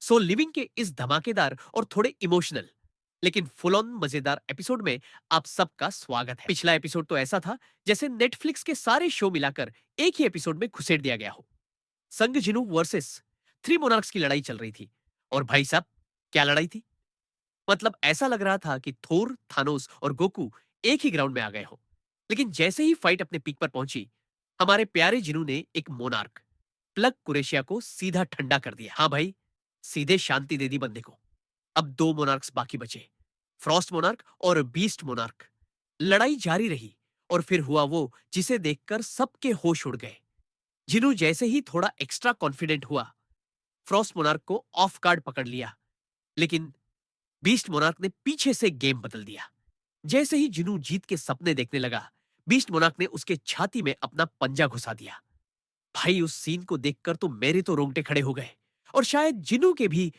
सो living के इस धमाकेदार और थोड़े इमोशनल लेकिन फुल ऑन मजेदार एपिसोड में आप सबका स्वागत है। पिछला एपिसोड तो ऐसा था जैसे नेटफ्लिक्स के सारे शो मिलाकर एक ही एपिसोड में घुसेड़ दिया गया हो। संग जिनू वर्सेस थ्री मोनार्क्स की लड़ाई चल रही थी। और भाई साहब, क्या लड़ाई थी! मतलब ऐसा लग रहा था कि थोर, थानोस और गोकू एक ही ग्राउंड में आ गए हो। लेकिन जैसे ही फाइट अपने पीक पर पहुंची, हमारे प्यारे जिनू ने एक मोनार्क प्लग कुरेशिया को सीधा ठंडा कर दिया। हाँ भाई, सीधे शांति दे दी बंदे को। अब दो मोनार्क्स बाकी बचे, फ्रॉस्ट मोनार्क और बीस्ट मोनार्क। लड़ाई जारी रही और फिर हुआ वो जिसे देखकर सबके होश उड़ गए। जिनू जैसे ही थोड़ा एक्स्ट्रा कॉन्फिडेंट हुआ, फ्रॉस्ट मोनार्क को ऑफ गार्ड पकड़ लिया। लेकिन बीस्ट मोनार्क ने पीछे से गेम बदल दिया। जैसे ही जिनू जीत के सपने देखने लगा, बीस्ट मोनार्क ने उसके छाती में अपना पंजा घुसा दिया। भाई, उस सीन को देखकर तो मेरे तो रोंगटे खड़े हो गए और शायद जिनू के भी।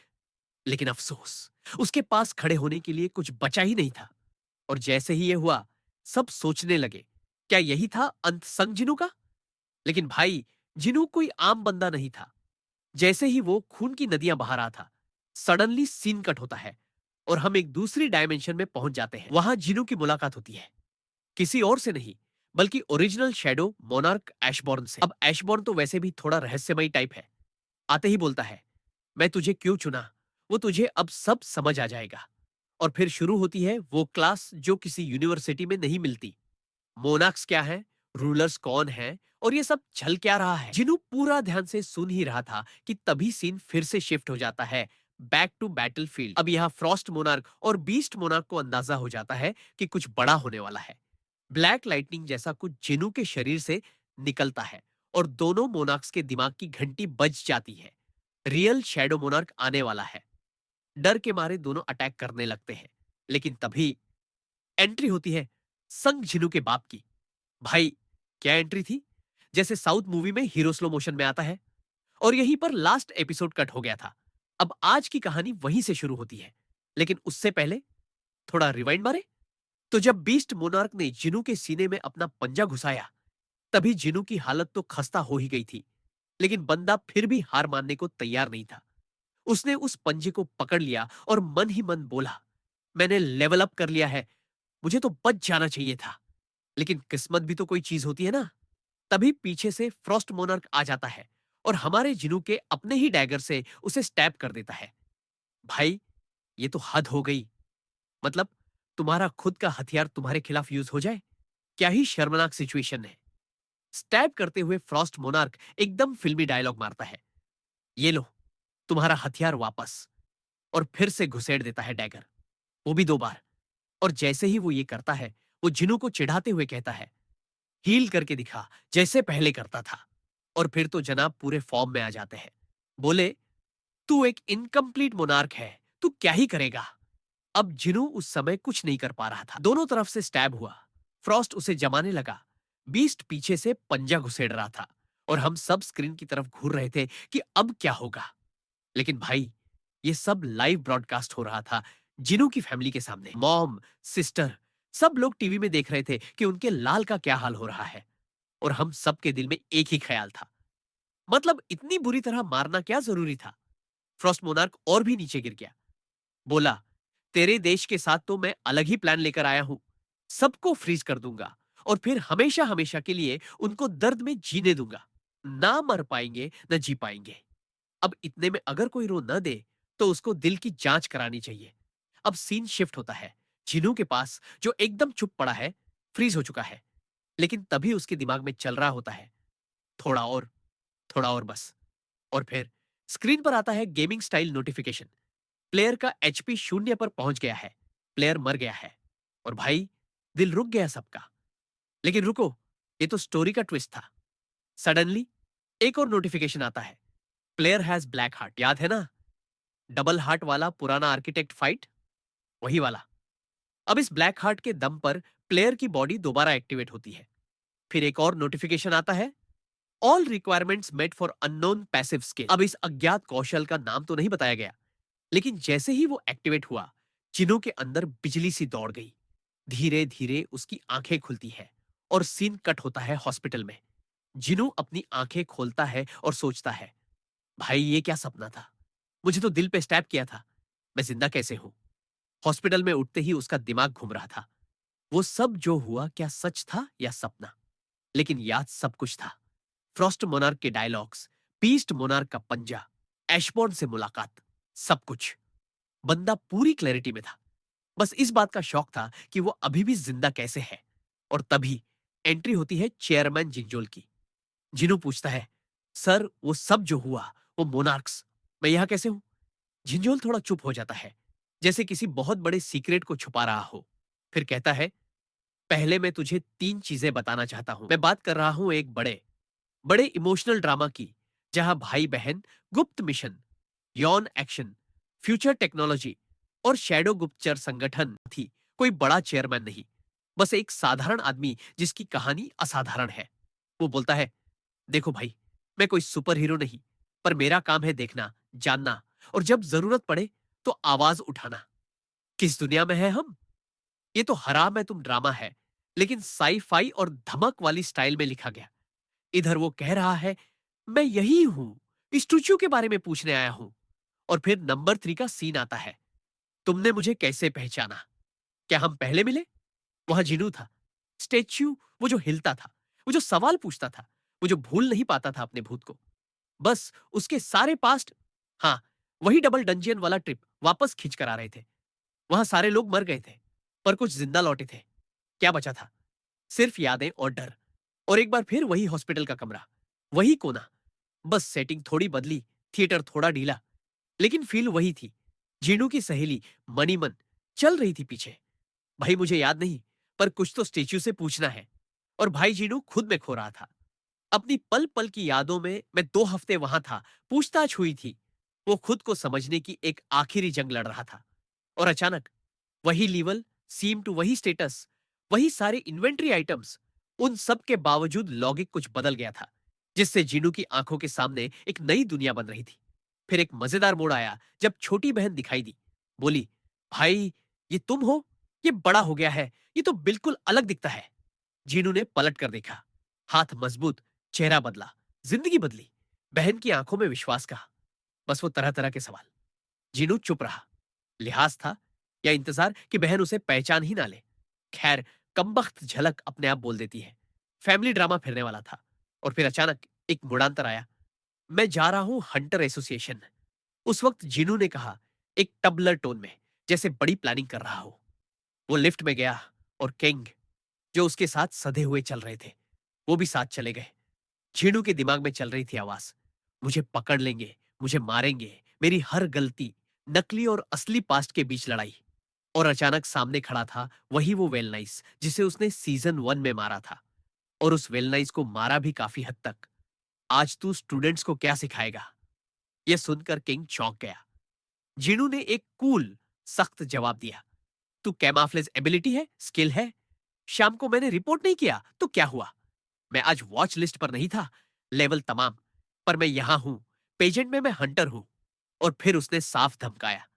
लेकिन अफसोस, उसके पास खड़े होने के लिए कुछ बचा ही नहीं था। और जैसे ही ये हुआ, सब सोचने लगे, क्या यही था अंत संग जिनू का? लेकिन भाई, जिनू कोई आम बंदा नहीं था। जैसे ही वो खून की नदियां बहा रहा था, सडनली सीन कट होता है और हम एक दूसरी डायमेंशन में पहुंच जाते हैं। वहां जिनू की मुलाकात होती है किसी और से नहीं, बल्कि ओरिजिनल शैडो मोनार्क ऐशबॉर्न से। अब ऐशबॉर्न तो वैसे भी थोड़ा रहस्यमयी टाइप है। आते ही बोलता है, मैं तुझे क्यों चुना वो तुझे अब सब समझ आ जाएगा। और फिर शुरू होती है वो क्लास जो किसी यूनिवर्सिटी में नहीं मिलती। मोनाक्स क्या है, रूलर्स कौन है, और ये सब चल क्या रहा है। जिनू पूरा ध्यान से सुन ही रहा था कि तभी सीन फिर से शिफ्ट हो जाता है बैक टू बैटलफील्ड। अब यहाँ फ्रॉस्ट मोनार्क और बीस्ट मोनार्क को अंदाजा हो जाता है कि कुछ बड़ा होने वाला है। ब्लैक लाइटनिंग जैसा कुछ जिनू के शरीर से निकलता है और दोनों मोनार्क्स के दिमाग की घंटी बज जाती है। रियल शैडो मोनार्क आने वाला है। डर के मारे दोनों अटैक करने लगते हैं। लेकिन तभी एंट्री होती है संग जिनू के बाप की। भाई, क्या एंट्री थी! जैसे साउथ मूवी में हीरो स्लो मोशन में आता है। और यहीं पर लास्ट एपिसोड कट हो गया था। अब आज की कहानी वहीं से शुरू होती है। लेकिन उससे पहले थोड़ा रिवाइंड मारे। तो जब बीस्ट मोनार्क ने जिनू के सीने में अपना पंजा घुसाया, तभी जिनू की हालत तो खस्ता हो ही गई थी। लेकिन बंदा फिर भी हार मानने को तैयार नहीं था। उसने उस पंजे को पकड़ लिया और मन ही मन बोला, मैंने लेवल अप कर लिया है, मुझे तो बच जाना चाहिए था। लेकिन किस्मत भी तो कोई चीज होती है ना। तभी पीछे से फ्रॉस्ट मोनार्क आ जाता है और हमारे जिनू के अपने ही डैगर से उसे स्टैब कर देता है। भाई, ये तो हद हो गई। मतलब, तुम्हारा खुद का हथियार तुम्हारे खिलाफ यूज हो जाए, क्या ही शर्मनाक सिचुएशन है। स्टैब करते हुए फ्रॉस्ट मोनार्क एकदम फिल्मी डायलॉग मारता है, ये लो तुम्हारा हथियार वापस। और फिर से घुसेड़ देता है डैगर, वो भी दो बार। और जैसे ही वो ये करता है, वो जिनू को चिढ़ाते हुए कहता है, हील करके दिखा जैसे पहले करता था। और फिर तो जनाब पूरे फॉर्म में आ जाते हैं। बोले, तू एक इनकम्प्लीट मोनार्क है, तू क्या ही करेगा। अब जिनू उस समय कुछ नहीं कर पा रहा था। दोनों तरफ से स्टैब हुआ, फ्रॉस्ट उसे जमाने लगा, बीस्ट पीछे से पंजा घुसेड़ रहा था और हम सब स्क्रीन की तरफ घूर रहे थे कि अब क्या होगा। लेकिन भाई, ये सब लाइव ब्रॉडकास्ट हो रहा था जिनू की फैमिली के सामने। मॉम, सिस्टर, सब लोग टीवी में देख रहे थे कि उनके लाल का क्या हाल हो रहा है। और हम सबके दिल में एक ही ख्याल था, मतलब इतनी बुरी तरह मारना क्या जरूरी था। फ्रॉस्ट मोनार्क और भी नीचे गिर गया। बोला, तेरे देश के साथ तो मैं अलग ही प्लान लेकर आया हूं। सबको फ्रीज कर दूंगा और फिर हमेशा हमेशा के लिए उनको दर्द में जीने दूंगा। ना मर पाएंगे न जी पाएंगे। अब इतने में अगर कोई रो न दे तो उसको दिल की जांच करानी चाहिए। अब सीन शिफ्ट होता है जिनू के पास, जो एकदम चुप पड़ा है, फ्रीज हो चुका है। लेकिन तभी उसके दिमाग में चल रहा होता है, थोड़ा और, थोड़ा और बस। और फिर स्क्रीन पर आता है गेमिंग स्टाइल नोटिफिकेशन, प्लेयर का एचपी शून्य पर पहुंच गया है, प्लेयर मर गया है। और भाई, दिल रुक गया सबका। लेकिन रुको, ये तो स्टोरी का ट्विस्ट था। सडनली एक और नोटिफिकेशन आता है, प्लेयर हैज ब्लैक हार्ट। याद है ना, डबल हार्ट वाला पुराना आर्किटेक्ट फाइट, वही वाला। अब इस ब्लैक हार्ट के दम पर प्लेयर की बॉडी दोबारा एक्टिवेट होती है। फिर एक और नोटिफिकेशन आता है, all requirements met for unknown passive skill. अब इस अज्ञात कौशल का नाम तो नहीं बताया गया। लेकिन जैसे ही वो एक्टिवेट हुआ, जिनों के अंदर बिजली सी दौड़ गई। धीरे धीरे उसकी आंखें खुलती है और सीन कट होता है हॉस्पिटल में। जिनू अपनी आंखें खोलता है और सोचता है, भाई ये क्या सपना था, मुझे तो दिल पे स्टैब किया था। मैं जिंदा कैसे हूं? हॉस्पिटल में उठते ही उसका दिमाग घूम रहा था। वो सब जो हुआ क्या सच था या सपना? लेकिन याद सब कुछ था। फ्रॉस्ट मोनार्क के डायलॉग्स, पीस्ट मोनार्क का पंजा, एशबॉर्न से मुलाकात, सब कुछ। बंदा पूरी क्लैरिटी में था। बस इस बात का शौक था कि वो अभी भी जिंदा कैसे है। और तभी एंट्री होती है चेयरमैन जिंजोल की। जिनू पूछता है, सर वो सब जो हुआ, वो मोनार्क्स, मैं यहां कैसे हूं? झिंझोल थोड़ा चुप हो जाता है, जैसे किसी बहुत बड़े सीक्रेट को छुपा रहा हो। फिर कहता है, पहले मैं तुझे 3 चीजें बताना चाहता हूं। मैं बात कर रहा हूं एक बड़े बड़े इमोशनल ड्रामा की, जहां भाई बहन, गुप्त मिशन, यौन एक्शन, फ्यूचर टेक्नोलॉजी और शैडो गुप्तचर संगठन थी। कोई बड़ा चेयरमैन नहीं, बस एक साधारण आदमी जिसकी कहानी असाधारण है। वो बोलता है, देखो भाई, मैं कोई सुपर हीरो नहीं, पर मेरा काम है देखना, जानना और जब जरूरत पड़े तो आवाज उठाना। किस दुनिया में है हम? ये तो हराम है तुम ड्रामा है, लेकिन साई फाई और धमक वाली स्टाइल में लिखा गया। इधर वो कह रहा है, मैं यही हूं, स्टूचू के बारे में पूछने आया हूं। और फिर नंबर 3 का सीन आता है। तुमने मुझे कैसे पहचाना? क्या हम पहले मिले? वहां जिनू था, स्टेच्यू, वो जो हिलता था, वो जो सवाल पूछता था, वो जो भूल नहीं पाता था अपने भूत को। बस उसके सारे पास्ट। हाँ, वही डबल डंजियन वाला ट्रिप वापस खींच कर आ रहे थे। वहां सारे लोग मर गए थे, पर कुछ जिंदा लौटे थे। क्या बचा था? सिर्फ यादें और डर। और एक बार फिर वही हॉस्पिटल का कमरा, वही कोना। बस सेटिंग थोड़ी बदली, थिएटर थोड़ा ढीला, लेकिन फील वही थी। जीनू की सहेली मनीमन चल रही थी पीछे। भाई मुझे याद नहीं, पर कुछ तो स्टेच्यू से पूछना है। और भाई जीनू खुद में खो रहा था। अपनी पल पल की यादों में मैं 2 हफ्ते वहां था, पूछताछ हुई थी। वो खुद को समझने की एक आखिरी जंग लड़ रहा था। और अचानक वही लीवल, सीम टू वही स्टेटस, वही सारे इन्वेंट्री आइटम्स। उन सब के बावजूद लॉगिक कुछ बदल गया था, जिससे जीनू की आंखों के सामने एक नई दुनिया बन रही थी। फिर एक मजेदार मोड़ आया जब छोटी बहन दिखाई दी। बोली, भाई ये तुम हो? ये बड़ा हो गया है, ये तो बिल्कुल अलग दिखता है। जीनू ने पलट कर देखा। हाथ मजबूत, चेहरा बदला, जिंदगी बदली। बहन की आंखों में विश्वास कहा। बस वो तरह तरह के सवाल। जीनू चुप रहा। लिहाज था या इंतजार कि बहन उसे पहचान ही ना ले। खैर, कमबख्त झलक अपने आप बोल देती है। फैमिली ड्रामा फिरने वाला था। और फिर अचानक एक मुड़ांतर आया। मैं जा रहा हूं हंटर एसोसिएशन। उस वक्त जीनू ने कहा, एक टबलर टोन में, जैसे बड़ी प्लानिंग कर रहा हो। वो लिफ्ट में गया और किंग, जो उसके साथ सधे हुए चल रहे थे, वो भी साथ चले गए। छीणू के दिमाग में चल रही थी आवाज, मुझे पकड़ लेंगे, मुझे मारेंगे, मेरी हर गलती, नकली और असली पास्ट के बीच लड़ाई। और अचानक सामने खड़ा था वही वो वेलनाइस जिसे उसने सीजन 1 में मारा था। और उस वेलनाइस को मारा भी काफी हद तक। आज तू स्टूडेंट्स को क्या सिखाएगा? यह सुनकर किंग चौंक गया। जीनू ने एक कूल, सख्त जवाब दिया, तू कैमाफ्लेज एबिलिटी है, स्किल है। शाम को मैंने रिपोर्ट नहीं किया तो क्या हुआ? मैं आज वॉच लिस्ट पर नहीं था, लेवल तमाम, पर मैं यहां हूं, पेजेंट में मैं हंटर हूं। और फिर उसने साफ धमकाया,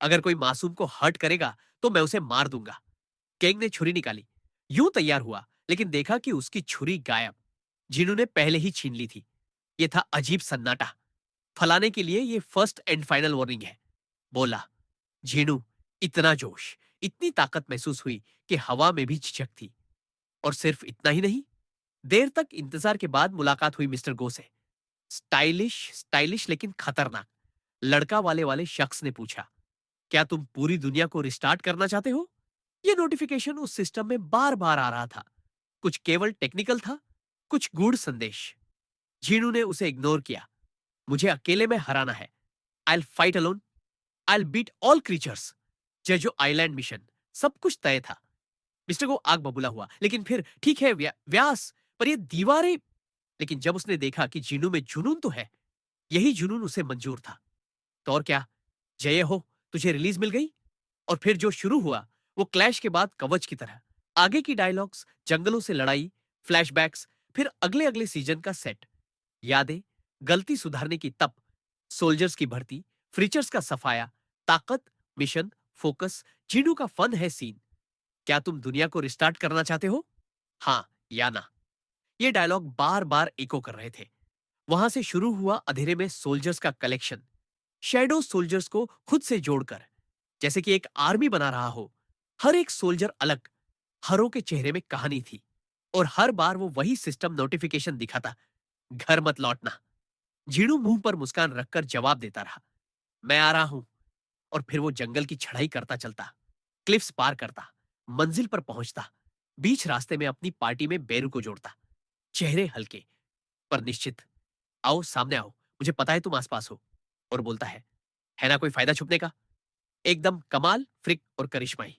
अगर कोई मासूम को हर्ट करेगा तो मैं उसे मार दूंगा। किंग ने छुरी निकाली, यूं तैयार हुआ, लेकिन देखा कि उसकी छुरी गायब। जिन्होंने पहले ही छीन ली थी। यह था अजीब सन्नाटा। फलाने के लिए ये फर्स्ट एंड फाइनल वार्निंग है। बोला, झीनू, इतना जोश, इतनी ताकत महसूस हुई कि हवा में भी झिझक थी। और सिर्फ इतना ही नहीं, देर तक इंतजार के बाद मुलाकात हुई मिस्टर गो से। स्टाइलिश स्टाइलिश लेकिन खतरनाक लड़का वाले वाले शख्स ने पूछा, क्या तुम पूरी दुनिया को रिस्टार्ट करना चाहते हो? यह नोटिफिकेशन उस सिस्टम में बार बार आ रहा था। कुछ केवल टेक्निकल था, कुछ गूढ़ संदेश। जीनू ने उसे इग्नोर किया। मुझे अकेले में हराना है। I fight alone, I beat all creatures. Jeju island mission, सब कुछ तय था। मिस्टर को आग बबूला हुआ, लेकिन फिर ठीक है व्यास, पर ये दीवारें। लेकिन जब उसने देखा कि जीनू में जुनून तो है, यही जुनून उसे मंजूर था। तो और क्या, जय हो, तुझे रिलीज मिल गई। और फिर जो शुरू हुआ, वो क्लैश के बाद कवच की तरह। आगे की डायलॉग्स, जंगलों से लड़ाई, फ्लैशबैक्स, फिर अगले अगले सीजन का सेट। यादें, गलती सुधारने की तप, सोल्जर्स की भर्ती, फ्रीचर्स का सफाया, ताकत, मिशन, फोकस, जीनू का फन है सीन। क्या तुम दुनिया को रिस्टार्ट करना चाहते हो? हाँ या ना? ये डायलॉग बार बार इको कर रहे थे। वहां से शुरू हुआ अंधेरे में सोल्जर्स का कलेक्शन। शैडो सोल्जर्स को खुद से जोड़कर, जैसे कि एक आर्मी बना रहा हो। हर एक सोल्जर अलग, हरों के चेहरे में कहानी थी, और हर बार वो वही सिस्टम नोटिफिकेशन दिखाता, घर मत लौटना। झीणू मुंह पर मुस्कान रखकर जवाब देता रहा, मैं आ रहा हूं। और फिर वो जंगल की चढ़ाई करता चलता, क्लिफ्स पार करता, मंजिल पर पहुंचता, बीच रास्ते में अपनी पार्टी में बेरू को जोड़ता। चेहरे हल्के पर निश्चित। आओ सामने आओ, मुझे पता है तुम आसपास हो। और बोलता है ना कोई फायदा छुपने का। एकदम कमाल, फ्रिक और करिश्माई।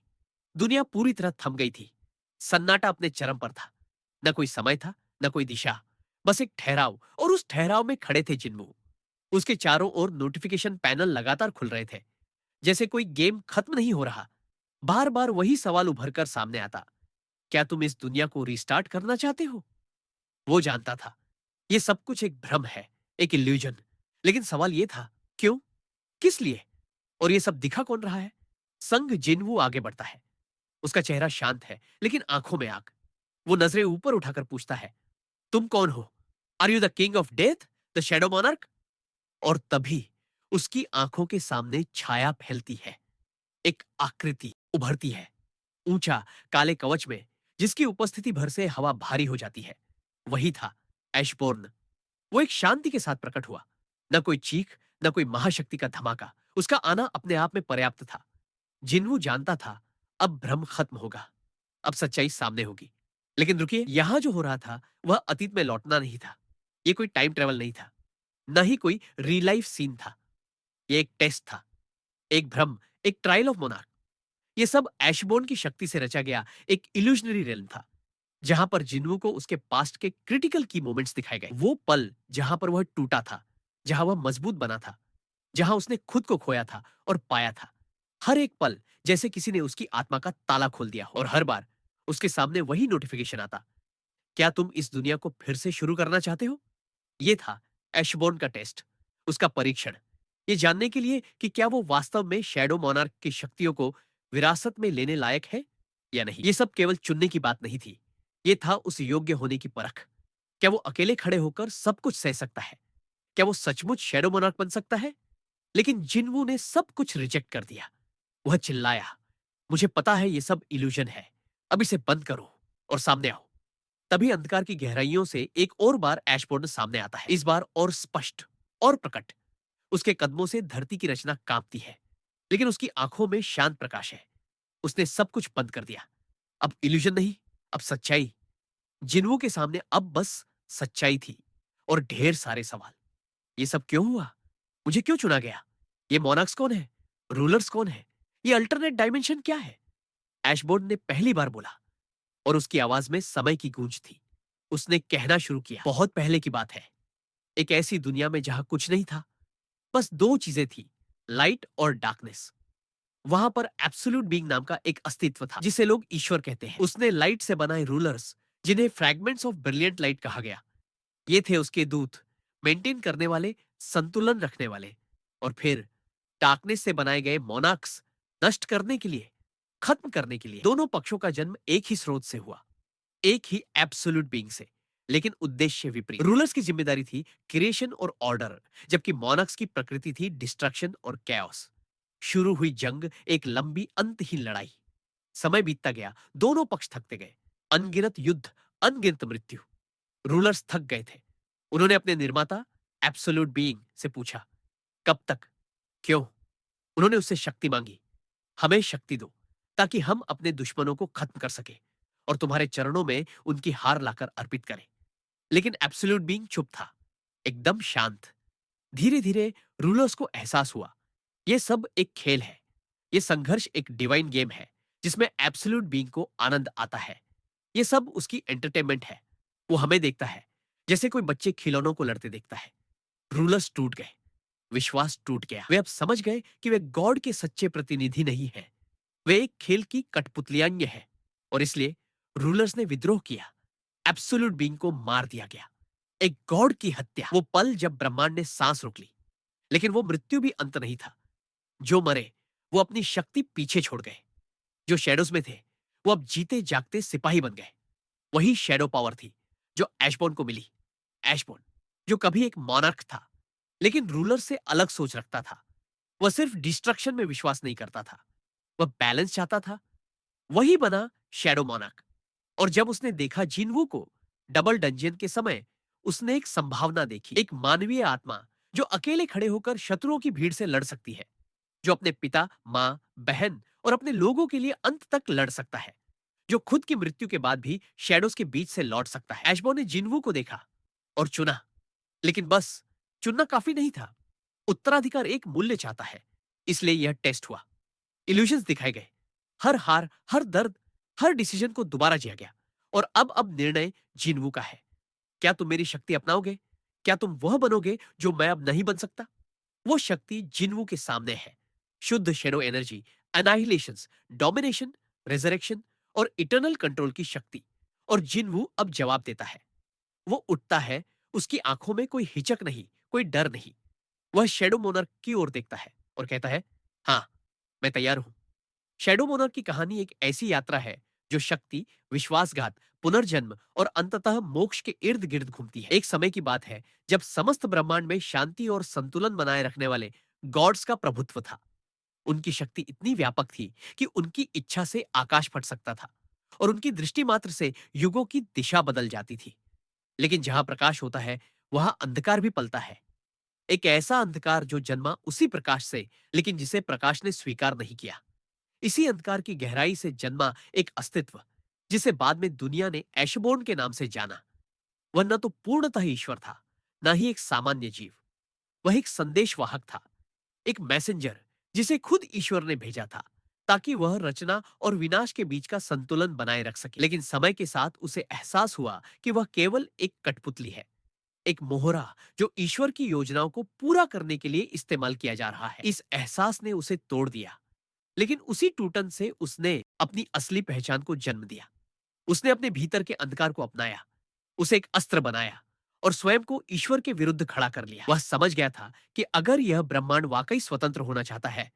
दुनिया पूरी तरह थम गई थी। सन्नाटा अपने चरम पर था। न कोई समय था, न कोई दिशा, बस एक ठहराव, और उस ठहराव में खड़े थे जिन्मू। उसके चारों ओर नोटिफिकेशन पैनल लगातार खुल रहे थे, जैसे कोई गेम खत्म नहीं हो रहा। बार बार वही सवाल उभरकर सामने आता, क्या तुम इस दुनिया को रिस्टार्ट करना चाहते हो? वो जानता था ये सब कुछ एक भ्रम है, एक इल्यूजन। लेकिन सवाल ये था, क्यों? किस लिए? और ये सब दिखा कौन रहा है? संग जिनवू आगे बढ़ता है। उसका चेहरा शांत है, लेकिन आंखों में आग। वो नजरें ऊपर उठाकर पूछता है, तुम कौन हो? Are you the king of death, the shadow monarch? और तभी उसकी आंखों के सामने छाया फैलती है। एक आकृति उभरती है, ऊंचा, काले कवच में, जिसकी उपस्थिति भर से हवा भारी हो जाती है। वही था ऐशबोर्न। वो एक शांति के साथ प्रकट हुआ। न कोई चीख, न कोई महाशक्ति का धमाका। उसका आना अपने आप में पर्याप्त था। जिन्वू जानता था अब भ्रम खत्म होगा, अब सच्चाई सामने होगी। लेकिन रुकिए, यहां जो हो रहा था वह अतीत में लौटना नहीं था। ये कोई टाइम ट्रेवल नहीं था, न ही कोई रियल लाइफ सीन था। ये एक टेस्ट था, एक भ्रम, एक ट्रायल ऑफ मोनार्क। ये सब ऐशबोर्न की शक्ति से रचा गया एक इल्यूजनरी रेलम था, जहां पर जिन्वू को उसके पास्ट के क्रिटिकल की मोमेंट्स दिखाए गए। वो पल जहां पर वह टूटा था, जहां वह मजबूत बना था, जहां उसने खुद को खोया था और पाया था। हर एक पल जैसे किसी ने उसकी आत्मा का ताला खोल दिया हो। और हर बार उसके सामने वही नोटिफिकेशन आता, क्या तुम इस दुनिया को फिर से शुरू करना चाहते हो? ये था ऐशबोर्न का टेस्ट, उसका परीक्षण। ये जानने के लिए कि क्या वो वास्तव में शैडो मोनार्क की शक्तियों को विरासत में लेने लायक है या नहीं। ये सब केवल चुनने की बात नहीं थी, ये था उस योग्य होने की परख। क्या वो अकेले खड़े होकर सब कुछ सह सकता है? क्या वो सचमुच शैडो मोनार्क बन सकता है? लेकिन जिन्वू ने सब कुछ रिजेक्ट कर दिया। वह चिल्लाया, मुझे पता है ये सब इल्यूजन है, अब इसे बंद करो और सामने आओ। तभी अंधकार की गहराइयों से एक और बार ऐशबोर्न सामने आता है, इस बार और स्पष्ट और प्रकट। उसके कदमों से धरती की रचना कांपती है, लेकिन उसकी आंखों में शांत प्रकाश है। उसने सब कुछ बंद कर दिया। अब इल्यूजन नहीं, अब सच्चाई। जिन्वू के सामने अब बस सच्चाई थी, और ढेर सारे सवाल। ये सब क्यों हुआ? मुझे क्यों चुना गया? ये मोनार्क्स कौन है? रूलर्स कौन है? ये अल्टरनेट डायमेंशन क्या है? ऐशबोर्न ने पहली बार बोला, और उसकी आवाज में समय की गूंज थी। उसने कहना शुरू किया, बहुत पहले की बात है, एक ऐसी दुनिया में जहां कुछ नहीं था, बस दो चीजें थी, लाइट और डार्कनेस। वहां पर एब्सोल्यूट बीइंग नाम का एक अस्तित्व था, जिसे लोग ईश्वर कहते हैं। उसने लाइट से बनाए रूलर्स, जिन्हें फ्रैगमेंट्स ऑफ ब्रिलियंट लाइट कहा गया। ये थे उसके दूत, मेंटेन करने वाले, संतुलन रखने वाले। और फिर डार्कनेस से बनाए गए मोनार्क्स, नष्ट करने के लिए, खत्म करने के लिए। दोनों पक्षों का जन्म एक ही स्रोत से हुआ, एक ही एब्सोल्यूट बीइंग से, लेकिन उद्देश्य विपरीत। रूलर्स की जिम्मेदारी थी क्रिएशन और ऑर्डर, जबकि मोनार्क्स की प्रकृति थी डिस्ट्रक्शन और कैओस। शुरू हुई जंग, एक लंबी अंतहीन लड़ाई। समय बीतता गया, दोनों पक्ष थकते गए। अनगिनत युद्ध, अनगिनत मृत्यु। रूलर्स थक गए थे। उन्होंने अपने निर्माता एब्सोल्यूट बीइंग से पूछा, कब तक, क्यों? उन्होंने उससे शक्ति मांगी, हमें शक्ति दो, ताकि हम अपने दुश्मनों को खत्म कर सके और तुम्हारे चरणों में उनकी हार लाकर अर्पित करें। लेकिन एब्सोल्यूट बीइंग चुप था, एकदम शांत। धीरे धीरे रूलर्स को एहसास हुआ, यह सब एक खेल है, यह संघर्ष एक डिवाइन गेम है, जिसमें एब्सोल्यूट बीइंग को आनंद आता है। यह सब उसकी एंटरटेनमेंट है। वो हमें देखता है जैसे कोई बच्चे खिलौनों को लड़ते देखता है। रूलर्स टूट गए, विश्वास टूट गया। वे अब समझ गए कि वे गॉड के सच्चे प्रतिनिधि नहीं हैं, वे एक खेल की कठपुतलियां हैं। और इसलिए रूलर्स ने विद्रोह किया, एब्सोल्यूट बीइंग को मार दिया गया। एक गॉड की हत्या। वो पल जब ब्रह्मांड ने सांस रोक ली। लेकिन वो मृत्यु भी अंत नहीं था। जो मरे वो अपनी शक्ति पीछे छोड़ गए। जो शैडोज में थे वो अब जीते जागते सिपाही बन गए। वही शैडो पावर थी जो ऐशबोर्न को मिली। ऐशबोर्न जो कभी एक मॉनर्क था, लेकिन रूलर से अलग सोच रखता था। वह सिर्फ डिस्ट्रक्शन में विश्वास नहीं करता था, वह बैलेंस चाहता था। वही बना शैडो मोनार्क। और जब उसने देखा जिनवू को डबल डंजियन के समय, उसने एक संभावना देखी, एक मानवीय आत्मा जो अकेले खड़े होकर शत्रुओं की भीड़ से लड़ सकती है, जो अपने पिता, माँ, बहन और अपने लोगों के लिए अंत तक लड़ सकता है, जो खुद की मृत्यु के बाद भी शैडोज के बीच से लौट सकता है। ऐशबॉ ने जिनवू को देखा और चुना, लेकिन बस चुनना काफी नहीं था। उत्तराधिकार एक मूल्य चाहता है, इसलिए यह टेस्ट हुआ। इल्यूशंस दिखाए गए, हर हार, हर दर्द, हर डिसीजन को दोबारा जिया गया। और अब निर्णय जिनवू का है। क्या तुम मेरी शक्ति अपनाओगे? क्या तुम वह बनोगे जो मैं अब नहीं बन सकता? वो शक्ति जिनवू के सामने है। शुद्ध शैडो एनर्जी, एनाहिलेशंस, डोमिनेशन, रेजरेक्शन और इटर्नल कंट्रोल की शक्ति। और जिनवू अब जवाब देता है। वो उठता है, उसकी आंखों में कोई हिचक नहीं, कोई डर नहीं। वह शैडो मोनार्क की ओर देखता है और कहता है, हाँ, मैं तैयार हूं। शैडो मोनार्क की कहानी एक ऐसी यात्रा है जो शक्ति, विश्वासघात, पुनर्जन्म और अंततः मोक्ष के इर्द गिर्द घूमती है। एक समय की बात है जब समस्त ब्रह्मांड में शांति और संतुलन बनाए रखने वाले गॉड्स का प्रभुत्व था। उनकी शक्ति इतनी व्यापक थी कि उनकी इच्छा से आकाश फट सकता था और उनकी दृष्टि मात्र से युगों की दिशा बदल जाती थी। लेकिन जहां प्रकाश होता है, वहां अंधकार भी पलता है। एक ऐसा अंधकार जो जन्मा उसी प्रकाश से, लेकिन जिसे प्रकाश ने स्वीकार नहीं किया। इसी अंधकार की गहराई से जन्मा एक अस्तित्व, जिसे बाद में दुनिया ने एशबोर्न के नाम से जाना। वह न तो पूर्णतः ईश्वर था, न ही एक सामान्य जीव। वह एक संदेशवाहक था, एक मैसेंजर, जिसे खुद ईश्वर ने भेजा था ताकि वह रचना और विनाश के बीच का संतुलन बनाए रख सके। लेकिन समय के साथ उसे एहसास हुआ कि वह केवल एक कठपुतली है, एक मोहरा जो ईश्वर की योजनाओं को पूरा करने के लिए इस्तेमाल किया जा रहा है। इस एहसास ने उसे तोड़ दिया, लेकिन उसी टूटन से उसने अपनी असली पहचान को जन्म दिया। उसने अपने भीतर के अंधकार को अपनाया, उसे एक अस्त्र बनाया और स्वयं को ईश्वर के विरुद्ध खड़ा कर लिया। वह समझ गया था कि अगर यह ब्रह्मांड वाकई स्वतंत्र होना चाहता है,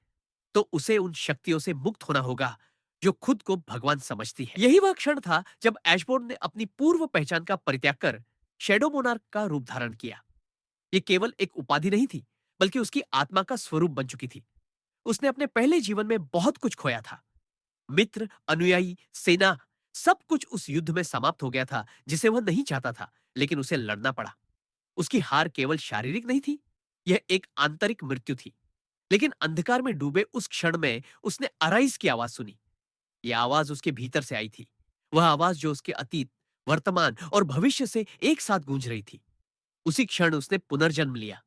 तो उसे उन शक्तियों से मुक्त होना होगा जो खुद को भगवान समझती है। यही वह क्षण था जब एशबोर्न ने अपनी पूर्व पहचान का परित्याग कर शैडो मोनार्क का रूप धारण किया। यह केवल एक उपाधि नहीं थी, बल्कि उसकी आत्मा का स्वरूप बन चुकी थी। उसने अपने पहले जीवन में बहुत कुछ खोया था, मित्र, अनुयायी, सेना, सब कुछ उस युद्ध में समाप्त हो गया था जिसे वह नहीं चाहता था, लेकिन उसे लड़ना पड़ा। उसकी हार केवल शारीरिक नहीं थी, यह एक आंतरिक मृत्यु थी। लेकिन अंधकार में डूबे उस क्षण में उसने अराइज की आवाज सुनी। यह आवाज उसके भीतर से आई थी, वह आवाज जो उसके अतीत, वर्तमान और भविष्य से एक साथ गूंज रही थी। उसी क्षण उसने पुनर्जन्म लिया,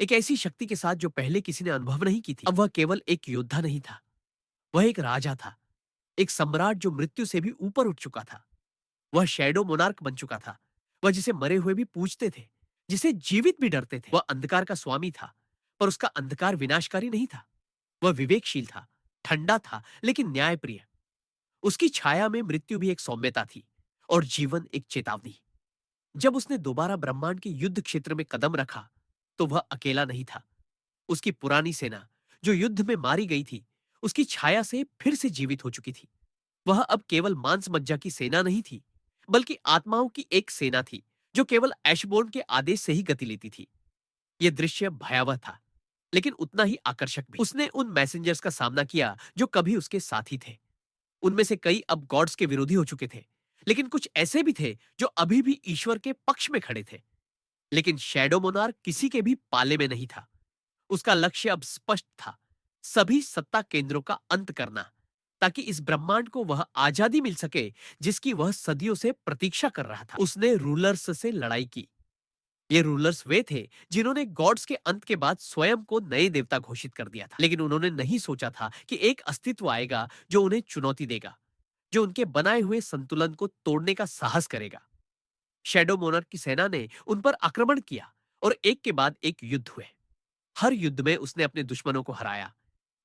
एक ऐसी शक्ति के साथ जो पहले किसी ने अनुभव नहीं की थी। अब वह केवल एक योद्धा नहीं था, वह एक राजा था, एक सम्राट जो मृत्यु से भी ऊपर उठ चुका था। वह शैडो मोनार्क बन चुका था, वह जिसे मरे हुए भी पूजते थे, जिसे जीवित भी डरते थे। वह अंधकार का स्वामी था, पर उसका अंधकार विनाशकारी नहीं था। वह विवेकशील था, ठंडा था, लेकिन न्यायप्रिय। उसकी छाया में मृत्यु भी एक सौम्यता थी और जीवन एक चेतावनी। जब उसने दोबारा ब्रह्मांड के युद्ध क्षेत्र में कदम रखा, तो वह अकेला नहीं था। उसकी पुरानी सेना, जो युद्ध में मारी गई थी, उसकी छाया से फिर से जीवित हो चुकी थी। वह अब केवल मांस मज्जा की सेना नहीं थी, बल्कि आत्माओं की एक सेना थी जो केवल ऐशबोर्न के आदेश से ही गति लेती थी। यह दृश्य भयावह था, लेकिन उतना ही आकर्षक भी। उसने उन मैसेंजर्स का सामना किया जो कभी उसके साथी थे। उनमें से कई अब गॉड्स के विरोधी हो चुके थे, लेकिन कुछ ऐसे भी थे जो अभी भी ईश्वर के पक्ष में खड़े थे। लेकिन शैडो मोनार्क किसी के भी पाले में नहीं था। उसका लक्ष्य अब स्पष्ट था, सभी सत्ता केंद्रों का अंत करना, ताकि इस ब्रह्मांड को वह आजादी मिल सके जिसकी वह सदियों से प्रतीक्षा कर रहा था। उसने रूलर्स से लड़ाई की। ये रूलर्स वे थे जिन्होंने गॉड्स के अंत के बाद स्वयं को नए देवता घोषित कर दिया था। लेकिन उन्होंने नहीं सोचा था कि एक अस्तित्व आएगा जो उन्हें चुनौती देगा, जो उनके बनाए हुए संतुलन को तोड़ने का साहस करेगा। शैडो मोनार्क की सेना ने उन पर आक्रमण किया और एक के बाद एक युद्ध हुए। हर युद्ध में उसने अपने दुश्मनों को हराया,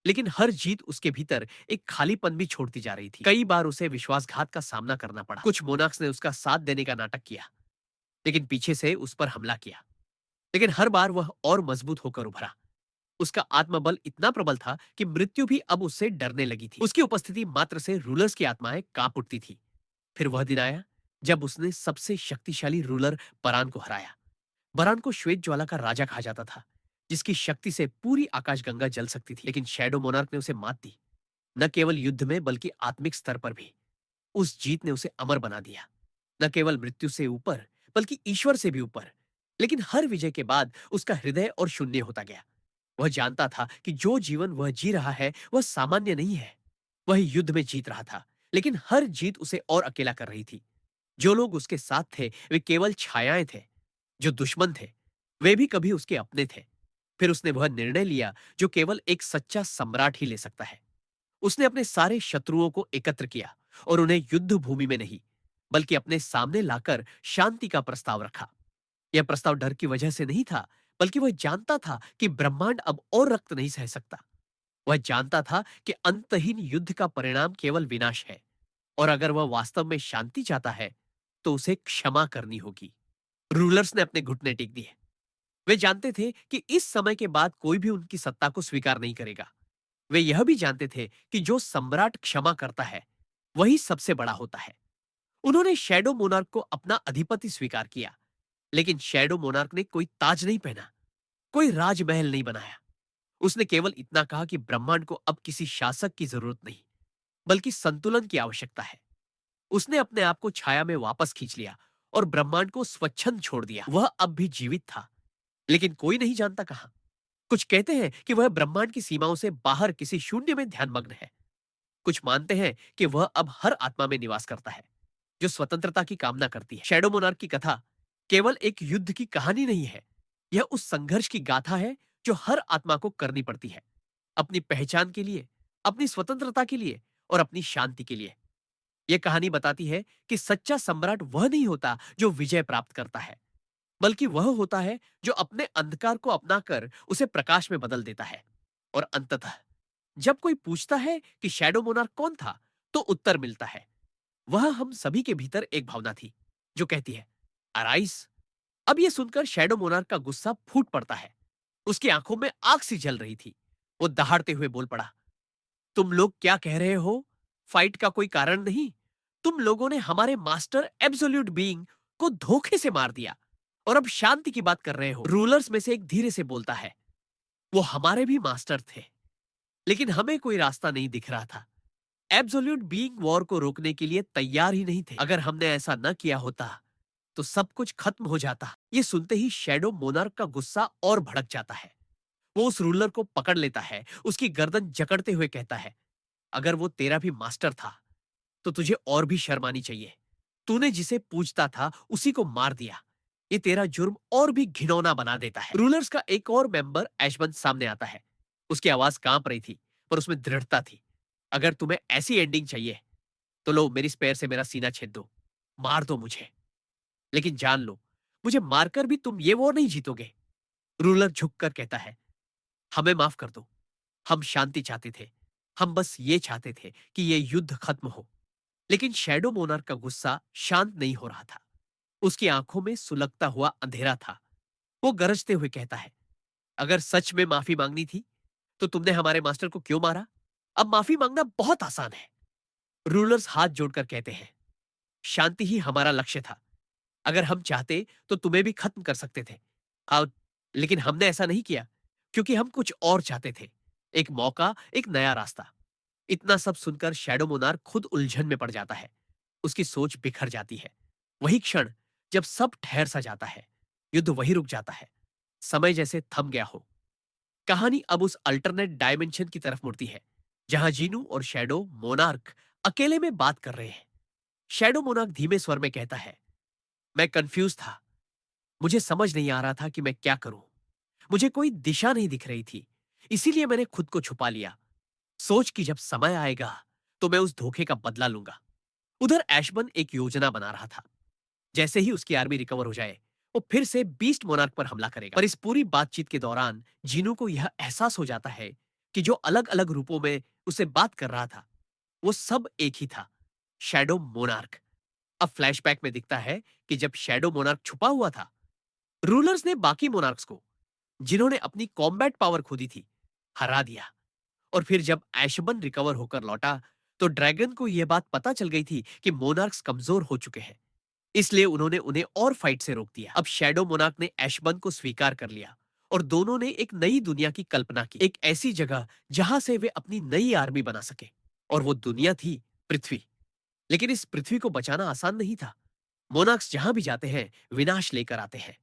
लेकिन हर जीत उसके भीतर एक खालीपन भी छोड़ती जा रही थी। कई बार उसे विश्वासघात का सामना करना पड़ा। कुछ मोनार्क्स ने उसका साथ देने का नाटक किया, लेकिन पीछे से उस पर हमला किया। लेकिन हर बार वह और मजबूत होकर उभरा। उसका आत्मबल इतना प्रबल था कि मृत्यु भी अब उससे डरने लगी थी। उसकी उपस्थिति मात्र से रूलर्स की आत्माएं कांप उठती थी। फिर वह दिन आया जब उसने सबसे शक्तिशाली रूलर बरान को हराया। बरान को श्वेत ज्वाला का राजा कहा जाता था, जिसकी शक्ति से पूरी आकाशगंगा जल सकती थी। लेकिन शैडो मोनार्क ने उसे मात दी, न केवल युद्ध में बल्कि आत्मिक स्तर पर भी। उस जीत ने उसे अमर बना दिया, न केवल मृत्यु से ऊपर बल्कि ईश्वर से भी ऊपर। लेकिन हर विजय के बाद उसका हृदय और शून्य होता गया। वह जानता था कि जो जीवन वह जी रहा है वह सामान्य नहीं है। वह युद्ध में जीत रहा था, लेकिन हर जीत उसे और अकेला कर रही थी। जो लोग उसके साथ थे वे केवल छायाएं थे, जो दुश्मन थे वे भी कभी उसके अपने थे। फिर उसने वह निर्णय लिया जो केवल एक सच्चा सम्राट ही ले सकता है। उसने अपने सारे शत्रुओं को एकत्र किया और उन्हें युद्ध भूमि में नहीं बल्कि अपने सामने लाकर शांति का प्रस्ताव रखा। यह प्रस्ताव डर की वजह से नहीं था, बल्कि वह जानता था कि ब्रह्मांड अब और रक्त नहीं सह सकता। वह जानता था कि अंतहीन युद्ध का परिणाम केवल विनाश है, और अगर वह वास्तव में शांति चाहता है तो उसे क्षमा करनी होगी। रूलर्स ने अपने घुटने टेक दिए। वे जानते थे कि इस समय के बाद कोई भी उनकी सत्ता को स्वीकार नहीं करेगा। वे यह भी जानते थे कि जो सम्राट क्षमा करता है वही सबसे बड़ा होता है। उन्होंने शैडो मोनार्क को अपना अधिपति स्वीकार किया, लेकिन शैडो मोनार्क ने कोई ताज नहीं पहना, कोई राजमहल नहीं बनाया। उसने केवल इतना कहा कि ब्रह्मांड को अब किसी शासक की जरूरत नहीं, बल्कि संतुलन की आवश्यकता है। उसने अपने आप को छाया में वापस खींच लिया और ब्रह्मांड को स्वच्छंद छोड़ दिया। वह अब भी जीवित था, लेकिन कोई नहीं जानता कहां। कुछ कहते हैं कि वह ब्रह्मांड की सीमाओं से बाहर किसी शून्य में ध्यानमग्न है। कुछ मानते हैं कि वह अब हर आत्मा में निवास करता है जो स्वतंत्रता की कामना करती है। शैडो मोनार्क की कथा केवल एक युद्ध की कहानी नहीं है, यह उस संघर्ष की गाथा है जो हर आत्मा को करनी पड़ती है, अपनी पहचान के लिए, अपनी स्वतंत्रता के लिए और अपनी शांति के लिए। यह कहानी बताती है कि सच्चा सम्राट वह नहीं होता जो विजय प्राप्त करता है, बल्कि वह होता है जो अपने अंधकार को अपनाकर उसे प्रकाश में बदल देता है। और अंततः जब कोई पूछता है कि शैडो मोनार्क कौन था, तो उत्तर मिलता है, वह हम सभी के भीतर एक भावना थी जो कहती है, अराइस। अब यह सुनकर शैडो मोनार्क का गुस्सा फूट पड़ता है। उसकी आंखों में आग सी जल रही थी। वो दहाड़ते हुए बोल पड़ा, तुम लोग क्या कह रहे हो? फाइट का कोई कारण नहीं। तुम लोगों ने हमारे मास्टर एब्सोल्यूट बीइंग को धोखे से मार दिया और अब शांति की बात कर रहे हो। रूलर्स में से एक धीरे से बोलता है, वो हमारे भी मास्टर थे, लेकिन हमें कोई रास्ता नहीं दिख रहा था। एब्सोल्यूट बीइंग वॉर को रोकने के लिए तैयार ही नहीं थे। अगर हमने ऐसा न किया होता तो सब कुछ खत्म हो जाता। ये सुनते ही शैडो मोनार्क का गुस्सा और भड़क जाता है। वो उस रूलर को पकड़ लेता है, उसकी गर्दन जकड़ते हुए कहता है, अगर वो तेरा भी मास्टर था तो तुझे और भी शर्म आनी चाहिए। तूने जिसे पूजता था उसी को मार दिया। ये तेरा जुर्म और भी घिनौना बना देता है। रूलर्स का एक और मेंबर ऐशबंद सामने आता है। उसकी आवाज कांप रही थी, पर उसमें दृढ़ता थी। अगर तुम्हें ऐसी एंडिंग चाहिए तो लो, मेरी स्पेयर से मेरा सीना छेद दो, मार दो मुझे, लेकिन जान लो, मुझे मारकर भी तुम ये वॉर नहीं जीतोगे। रूलर झुककर कहता है, हमें माफ कर दो, हम शांति चाहते थे, हम बस ये चाहते थे कि ये युद्ध खत्म हो। लेकिन शैडो मोनार्क का गुस्सा शांत नहीं हो रहा था। उसकी आंखों में सुलगता हुआ अंधेरा था। वो गरजते हुए कहता है, अगर सच में माफी मांगनी थी तो तुमने हमारे मास्टर को क्यों मारा? अब माफी मांगना बहुत आसान है। रूलर्स हाथ जोड़कर कहते हैं, शांति ही हमारा लक्ष्य था। अगर हम चाहते तो तुम्हें भी खत्म कर सकते थे। हाँ, लेकिन हमने ऐसा नहीं किया क्योंकि हम कुछ और चाहते थे, एक मौका, एक नया रास्ता। इतना सब सुनकर शैडो मोनार्क खुद उलझन में पड़ जाता है। उसकी सोच बिखर जाती है। वही क्षण जब सब ठहर सा जाता है, युद्ध वही रुक जाता है, समय जैसे थम गया हो। कहानी अब उस अल्टरनेट डायमेंशन की तरफ मुड़ती है, जहां जीनू और शैडो मोनार्क अकेले में बात कर रहे हैं। शैडो मोनार्क धीमे स्वर में कहता है, मैं कंफ्यूज था। मुझे समझ नहीं आ रहा था कि मैं क्या करूं। मुझे कोई दिशा नहीं दिख रही थी, इसीलिए मैंने खुद को छुपा लिया, सोच कि जब समय आएगा तो मैं उस धोखे का बदला लूंगा। उधर ऐशबन एक योजना बना रहा था। जैसे ही उसकी आर्मी रिकवर हो जाए, वो फिर से बीस्ट मोनार्क पर हमला करेगा। पर इस पूरी बातचीत के दौरान जीनू को यह एहसास हो जाता है कि जो अलग अलग रूपों में उसे बात कर रहा था वो सब एक ही था, शैडो मोनार्क। अब फ्लैशबैक में दिखता है कि जब शैडो मोनार्क छुपा हुआ था, रूलर्स ने बाकी मोनार्क्स को, जिन्होंने अपनी कॉम्बैट पावर खो दी थी, हरा दिया। और फिर जब ऐशबन रिकवर होकर लौटा तो ड्रैगन को यह बात पता चल गई थी कि मोनार्क्स कमजोर हो चुके हैं, इसलिए उन्होंने उन्हें और फाइट से रोक दिया। अब शैडो मोनार्क ने ऐशबन को स्वीकार कर लिया और दोनों ने एक नई दुनिया की कल्पना की, एक ऐसी जगह जहां से वे अपनी नई आर्मी बना सके। और वो दुनिया थी पृथ्वी। लेकिन इस पृथ्वी को बचाना आसान नहीं था। मोनार्क्स जहां भी जाते हैं विनाश लेकर आते हैं।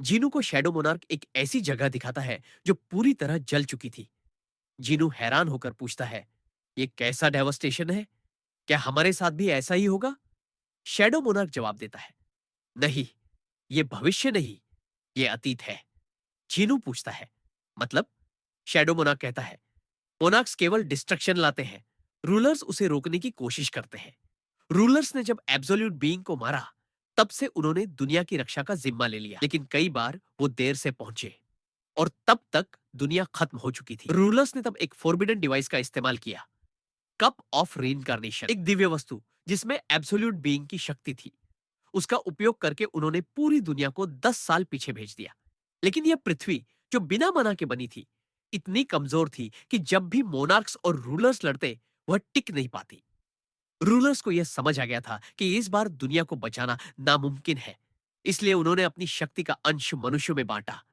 जीनू को शैडो मोनार्क एक ऐसी जगह दिखाता है जो पूरी तरह जल चुकी थी। जीनू हैरान होकर पूछता है, ये कैसा डेवस्टेशन है? क्या हमारे साथ भी ऐसा ही होगा? शैडो मोनार्क जवाब देता है, नहीं, ये भविष्य नहीं, ये अतीत है। जीनू पूछता है, मतलब? शैडो मोनार्क कहता है, मोनार्क्स केवल डिस्ट्रक्शन लाते हैं, रूलर्स उसे रोकने की कोशिश करते हैं। रूलर्स ने जब एब्सोल्यूट बीइंग को मारा, तब से उन्होंने दुनिया की रक्षा का जिम्मा ले लिया। लेकिन कई बार वो देर से पहुंचे और तब तक दुनिया खत्म हो चुकी थी। रूलर्स ने तब एक फोरबिडन डिवाइस का इस्तेमाल किया, कप ऑफ रीइंकार्नेशन, एक दिव्य वस्तु जिसमें एब्सोल्यूट बीइंग की शक्ति थी। उसका उपयोग करके उन्होंने पूरी दुनिया को 10 साल पीछे भेज दिया। लेकिन यह पृथ्वी, जो बिना मना के बनी थी, इतनी कमजोर थी कि जब भी मोनार्क्स और रूलर्स लड़ते, वह टिक नहीं पाती। रूलर्स को यह समझ आ गया था कि इस बार दुनिया को बचाना नामुमकिन है। इसलिए उन्होंने अपनी शक्ति का अंश मनुष्यों में बांटा,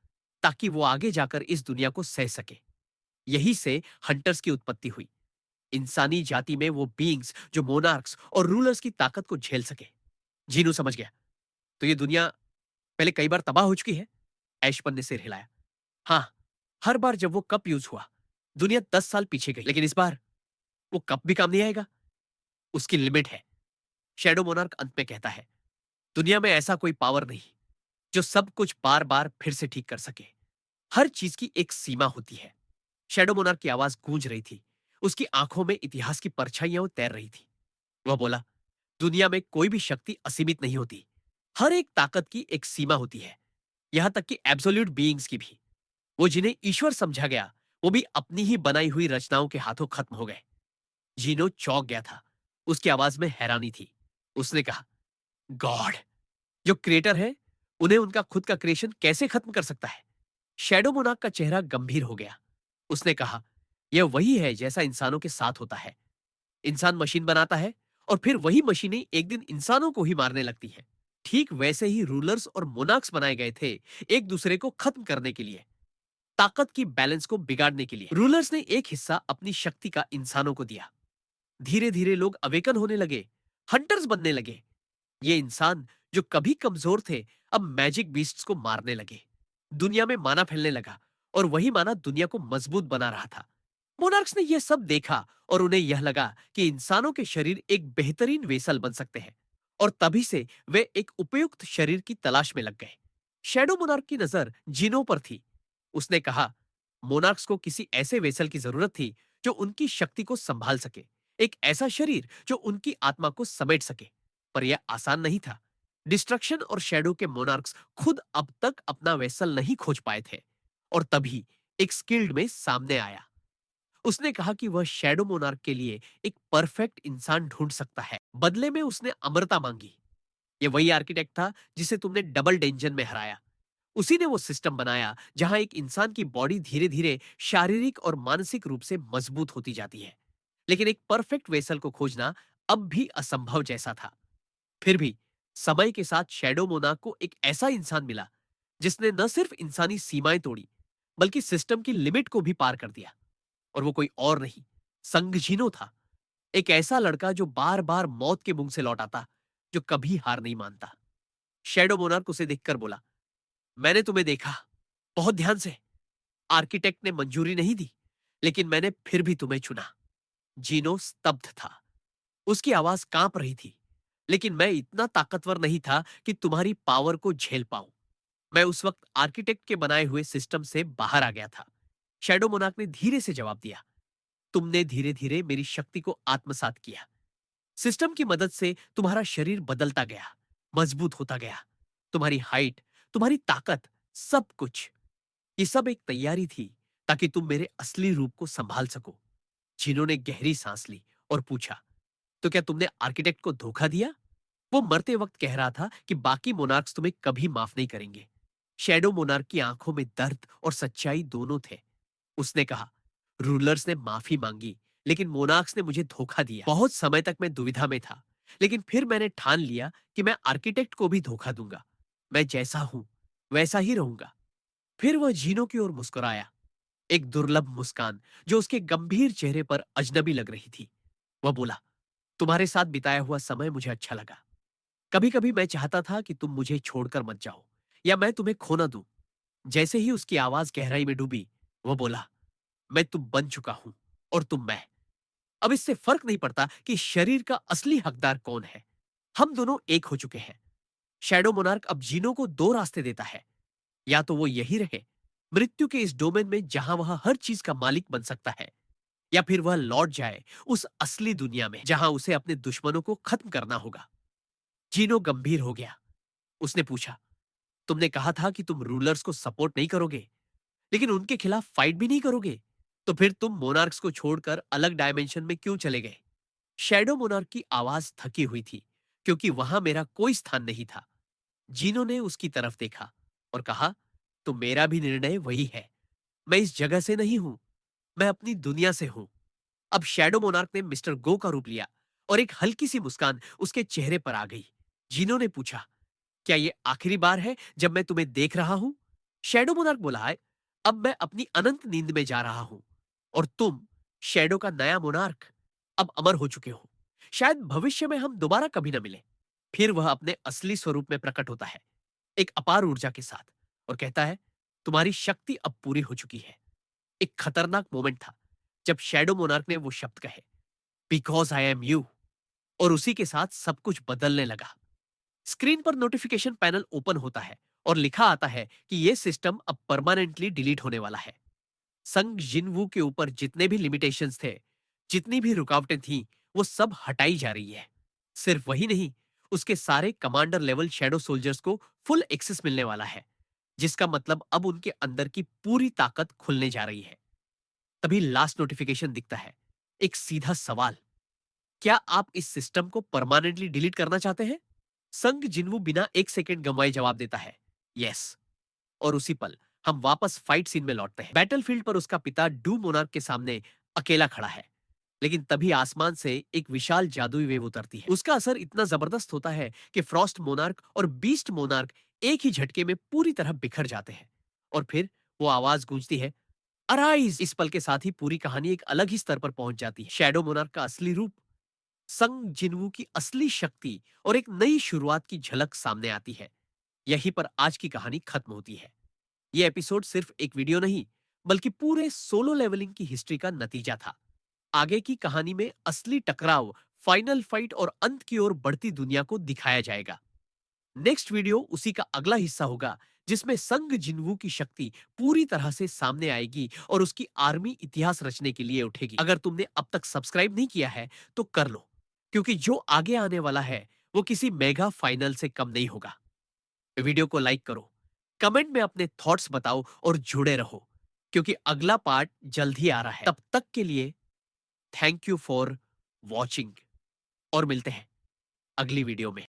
ताकि वो आगे जाकर इस दुनिया को सह सके। यही से हंटर्स की उत्पत्ति हुई, इंसानी जाति में वो बीइंग्स जो मोनार्क्स और रूलर्स की ताकत को झेल सके। जीनू समझ गया, तो ये दुनिया पहले कई बार तबाह हो चुकी है। ऐशपन ने सिर हिलाया। हाँ, हर बार जब वो कप यूज हुआ, दुनिया 10 साल पीछे गई। लेकिन इस बार वो कप भी काम नहीं आएगा, उसकी लिमिट है। शैडो मोनार्क अंत में कहता है, दुनिया में ऐसा कोई पावर नहीं जो सब कुछ बार बार फिर से ठीक कर सके। हर चीज की एक सीमा होती है। शैडो मोनार्क की आवाज गूंज रही थी, उसकी आंखों में इतिहास की परछाइयां तैर रही थी। वह बोला, दुनिया में कोई भी शक्ति असीमित नहीं होती। हर एक ताकत की एक सीमा होती है, यहां तक कि एब्सोल्यूट बीइंग्स की भी। वो जिन्हें ईश्वर समझा गया, वो भी अपनी ही बनाई हुई रचनाओं के हाथों खत्म हो गए। जीनो चौंक गया था, उसकी आवाज में हैरानी थी। उसने कहा, गॉड, जो क्रिएटर है, उन्हें उनका खुद का क्रिएशन कैसे खत्म कर सकता है? शैडो मोनार्क का चेहरा गंभीर हो गया। उसने कहा, यह वही है जैसा इंसानों के साथ होता है। इंसान मशीन बनाता है और फिर वही मशीनें एक दिन इंसानों को ही मारने लगती हैं। ठीक वैसे ही रूलर्स और मोनार्क्स बनाए गए थे, एक दूसरे को खत्म करने के लिए, ताकत की बैलेंस को बिगाड़ने के लिए। रूलर्स ने एक हिस्सा अपनी शक्ति का इंसानों को दिया। धीरे धीरे लोग अवेकन होने लगे, हंटर्स बनने लगे। ये इंसान जो कभी कमजोर थे, अब मैजिक बीस्ट्स को मारने लगे। दुनिया में माना फैलने लगा और वही माना दुनिया को मजबूत बना रहा था। मोनार्क्स ने यह सब देखा और उन्हें यह लगा कि इंसानों के शरीर एक बेहतरीन वेसल बन सकते हैं, और तभी से वे एक उपयुक्त शरीर की तलाश में लग गए। शैडो मोनार्क की नजर जिनों पर थी। उसने कहा, मोनार्क्स को किसी ऐसे वेसल की जरूरत थी जो उनकी शक्ति को संभाल सके, एक ऐसा शरीर जो उनकी आत्मा को समेट सके। पर यह आसान नहीं था। डिस्ट्रक्शन और शैडो के मोनार्क्स खुद अब तक अपना वेसल नहीं खोज पाए थे। और तभी एक स्किल्ड में सामने आया। उसने कहा कि वह शैडो मोनार्क के लिए एक परफेक्ट इंसान ढूंढ सकता है। बदले में उसने अमरता मांगी। यह वही आर्किटेक्ट था जिसे तुमने डबल डेंजन में हराया। उसी ने वो सिस्टम बनाया जहां एक इंसान की बॉडी धीरे धीरे शारीरिक और मानसिक रूप से मजबूत होती जाती है। लेकिन एक परफेक्ट वेसल को खोजना अब भी असंभव जैसा था। फिर भी समय के साथ शैडो मोनार्क को एक ऐसा इंसान मिला जिसने न सिर्फ इंसानी सीमाएं तोड़ी, बल्कि सिस्टम की लिमिट को भी पार कर दिया। और वो कोई और नहीं, संगजीनो था। एक ऐसा लड़का जो बार बार मौत के मुंह से लौट आता, जो कभी हार नहीं मानता। शैडो मोनार्क उसे देखकर बोला, मैंने तुम्हें देखा, बहुत ध्यान से। आर्किटेक्ट ने मंजूरी नहीं दी, लेकिन मैंने फिर भी तुम्हें चुना। जीनो स्तब्ध था, उसकी आवाज कांप रही थी। लेकिन मैं इतना ताकतवर नहीं था कि तुम्हारी पावर को झेल पाऊं। मैं उस वक्त आर्किटेक्ट के बनाए हुए सिस्टम से बाहर आ गया था। शैडो मोनार्क ने धीरे से जवाब दिया, तुमने धीरे धीरे मेरी शक्ति को आत्मसात किया। सिस्टम की मदद से तुम्हारा शरीर बदलता गया, मजबूत होता गया। तुम्हारी हाइट, तुम्हारी ताकत, सब कुछ, ये सब एक तैयारी थी ताकि तुम मेरे असली रूप को संभाल सको। जिन्होंने गहरी सांस ली और पूछा, तो क्या तुमने आर्किटेक्ट को धोखा दिया? वो मरते वक्त कह रहा था कि बाकी मोनार्क्स तुम्हें कभी माफ नहीं करेंगे। शैडो मोनार्क की आंखों में दर्द और सच्चाई दोनों थे। उसने कहा, रूलर्स ने माफी मांगी, लेकिन मोनार्क्स ने मुझे धोखा दिया। बहुत समय तक मैं दुविधा में था, लेकिन फिर मैंने ठान लिया कि मैं आर्किटेक्ट को भी धोखा दूंगा। मैं जैसा हूं वैसा ही रहूंगा। फिर वह जीनो की ओर मुस्कुराया, एक दुर्लभ मुस्कान जो उसके गंभीर चेहरे पर अजनबी लग रही थी। वह बोला, तुम्हारे साथ बिताया हुआ समय मुझे अच्छा लगा। कभी कभी मैं चाहता था कि तुम मुझे छोड़कर मत जाओ या मैं तुम्हें खो ना दूं। जैसे ही उसकी आवाज गहराई में डूबी, वह बोला, मैं तुम बन चुका हूं और तुम मैं। अब इससे फर्क नहीं पड़ता कि शरीर का असली हकदार कौन है। हम दोनों एक हो चुके हैं। शैडो मोनार्क अब जीनो को दो रास्ते देता है। या तो वो यही रहे, मृत्यु के इस डोमेन में जहां वह हर चीज का मालिक बन सकता है, या फिर वह लौट जाए उस असली दुनिया में जहां उसे अपने दुश्मनों को खत्म करना होगा। जीनो गंभीर हो गया। उसने पूछा, तुमने कहा था कि तुम रूलर्स को सपोर्ट नहीं करोगे, लेकिन उनके खिलाफ फाइट भी नहीं करोगे। तो फिर तुम मोनार्क्स को छोड़कर अलग डायमेंशन में क्यों चले गए? शैडो मोनार्क की आवाज थकी हुई थी, क्योंकि वहां मेरा कोई स्थान नहीं था। जीनो ने उसकी तरफ देखा और कहा, तो मेरा भी निर्णय वही है। मैं इस जगह से नहीं हूं, मैं अपनी दुनिया से हूं। अब शैडो मोनार्क ने मिस्टर गो का रूप लिया और एक हल्की सी मुस्कान उसके चेहरे पर आ गई। जीनो ने पूछा, क्या ये आखिरी बार है जब मैं तुम्हें देख रहा हूं? शैडो मोनार्क बोला है, अब मैं अपनी अनंत नींद में जा रहा हूं और तुम, शैडो का नया मोनार्क, अब अमर हो चुके हो। शायद भविष्य में हम दोबारा कभी न मिले। फिर वह अपने असली स्वरूप में प्रकट होता है, एक अपार ऊर्जा के साथ, और कहता है, तुम्हारी शक्ति अब पूरी हो चुकी है। एक खतरनाक मोमेंट था जब शैडो मोनार्क ने वो शब्द कहे, बिकॉज आई एम यू, और उसी के साथ सब कुछ बदलने लगा। स्क्रीन पर नोटिफिकेशन पैनल ओपन होता है और लिखा आता है कि यह सिस्टम अब परमानेंटली डिलीट होने वाला है। संग जिनवू के ऊपर जितने भी लिमिटेशंस थे, जितनी भी रुकावटें थीं, वो सब हटाई जा रही है। सिर्फ वही नहीं, उसके सारे कमांडर लेवल शैडो सोल्जर्स को फुल एक्सेस मिलने वाला है, जिसका मतलब अब उनके अंदर की पूरी ताकत खुलने जा रही है। तभी लास्ट नोटिफिकेशन दिखता है, एक सीधा सवाल, क्या आप इस सिस्टम को परमानेंटली डिलीट करना चाहते हैं? संग जिन्वू बिना एक सेकंड गंवाए जवाब देता है, यस। और उसी पल हम वापस फाइट सीन में लौटते हैं। बैटलफील्ड पर उसका पिता डू मोनार्क के सामने अकेला खड़ा है। लेकिन तभी आसमान से एक विशाल जादुई वेव उतरती है। उसका असर इतना जबरदस्त होता है कि फ्रॉस्ट मोनार्क और बीस्ट मोनार्क एक ही झटके में पूरी तरह बिखर जाते हैं। और फिर वो आवाज गूंजती है, अराइज। इस पल के साथ ही पूरी कहानी एक अलग ही स्तर पर पहुंच जाती है। शैडो मोनार्क का असली रूप, संग जिनवू की असली शक्ति और एक नई शुरुआत की झलक सामने आती है। यहीं पर आज की कहानी खत्म होती है। यह एपिसोड सिर्फ एक वीडियो नहीं, बल्कि पूरे सोलो लेवलिंग की हिस्ट्री का नतीजा था। आगे की कहानी में असली टकराव, फाइनल फाइट और अंत की ओर बढ़ती दुनिया को दिखाया जाएगा। नेक्स्ट वीडियो उसी का अगला हिस्सा होगा, जिसमें संग जिनवू की शक्ति पूरी तरह से सामने आएगी और उसकी आर्मी इतिहास रचने के लिए उठेगी। अगर तुमने अब तक सब्सक्राइब नहीं किया है तो कर लो, क्योंकि जो आगे आने वाला है वो किसी मेगा फाइनल से कम नहीं होगा। वीडियो को लाइक करो, कमेंट में अपने थॉट्स बताओ और जुड़े रहो, क्योंकि अगला पार्ट जल्द ही आ रहा है। तब तक के लिए थैंक यू फॉर वॉचिंग, और मिलते हैं अगली वीडियो में।